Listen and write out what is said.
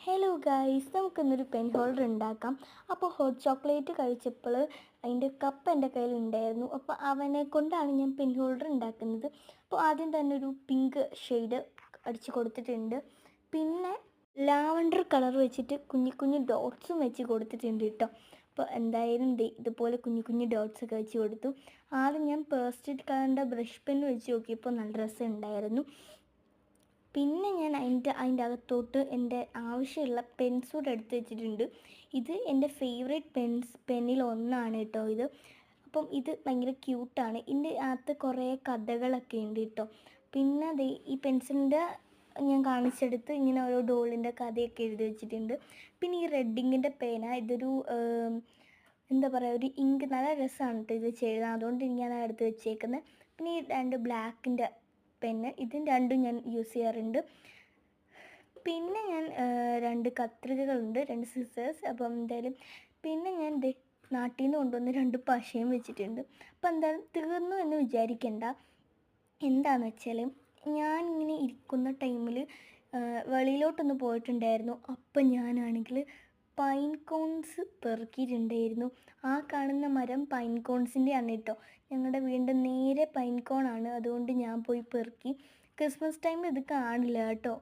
Hello guys, നമുക്കിന്നൊരു pen holder ഉണ്ടാക്കാം. അപ്പോൾ ഹോട്ട് ചോക്ലേറ്റ് കഴിച്ചപ്പോൾ അതിൻ്റെ കപ്പ് എൻ്റെ കയ്യിലുണ്ടായിരുന്നു. അപ്പോൾ അവനെ കൊണ്ടാണ് ഞാൻ പെൻ ഹോൾഡർ ഉണ്ടാക്കുന്നത്. അപ്പോൾ ആദ്യം തന്നെ ഒരു പിങ്ക് ഷെയ്ഡ് അടിച്ച് കൊടുത്തിട്ടുണ്ട്. പിന്നെ ലാവണ്ടർ കളർ വെച്ചിട്ട് കുഞ്ഞു കുഞ്ഞു ഡോട്ട്സും വെച്ച് കൊടുത്തിട്ടുണ്ട് കേട്ടോ. അപ്പോൾ എന്തായാലും ഇതുപോലെ കുഞ്ഞു കുഞ്ഞു ഡോട്ട്സ് ഒക്കെ വെച്ച് കൊടുത്തു. ആദ്യം ഞാൻ പേസ്റ്റൽ കളറിൻ്റെ ബ്രഷ് പെൻ വെച്ച് നോക്കിയപ്പോൾ നല്ല രസമുണ്ടായിരുന്നു. പിന്നെ ഞാൻ അതിൻ്റെ അകത്തോട്ട് എൻ്റെ ആവശ്യമുള്ള പെൻസൂടെ എടുത്ത് വെച്ചിട്ടുണ്ട്. ഇത് എൻ്റെ ഫേവറേറ്റ് പെന്നിൽ ഒന്നാണ് കേട്ടോ ഇത്. അപ്പം ഇത് ഭയങ്കര ക്യൂട്ടാണ്. ഇതിൻ്റെ അകത്ത് കുറേ കഥകളൊക്കെ ഉണ്ട് കേട്ടോ. പിന്നെ ഈ പെൻസിലിൻ്റെ ഞാൻ കാണിച്ചെടുത്ത് ഇങ്ങനെ ഓരോ ഡോളിൻ്റെ കഥയൊക്കെ എഴുതി വെച്ചിട്ടുണ്ട്. പിന്നെ ഈ റെഡിങ്ങിൻ്റെ പേന, ഇതൊരു എന്താ പറയുക, ഒരു ഇങ്ക്, നല്ല രസമാണ് കേട്ടോ ഇത് ചെയ്തത്. അതുകൊണ്ട് ഞാൻ എടുത്ത് വെച്ചേക്കുന്നത്. പിന്നെ ഈ രണ്ട് ബ്ലാക്കിൻ്റെ പെന്ന്, ഇതും രണ്ടും ഞാൻ യൂസ് ചെയ്യാറുണ്ട്. പിന്നെ ഞാൻ രണ്ട് കത്രികകളുണ്ട്, രണ്ട് സിസേഴ്സ്. അപ്പം എന്തായാലും പിന്നെ ഞാൻ നാട്ടിൽ നിന്ന് കൊണ്ടുവന്ന് രണ്ട് പശയും വെച്ചിട്ടുണ്ട്. അപ്പം എന്തായാലും തീർന്നു എന്ന് വിചാരിക്കേണ്ട. എന്താണെന്ന് വെച്ചാൽ ഞാനിങ്ങനെ ഇരിക്കുന്ന ടൈമിൽ വെളിയിലോട്ടൊന്ന് പോയിട്ടുണ്ടായിരുന്നു. അപ്പം ഞാനാണെങ്കിൽ പൈൻ കോൺസ് പെറുക്കിയിട്ടുണ്ടായിരുന്നു. ആ കാണുന്ന മരം പൈൻ കോൺസിൻ്റെ ആണ് കേട്ടോ. ഞങ്ങളുടെ വീടിൻ്റെ നേരെ പൈൻ കോണാണ്. അതുകൊണ്ട് ഞാൻ പോയി പെറുക്കി. ക്രിസ്മസ് ടൈമിൽ ഇത് കാണില്ല കേട്ടോ.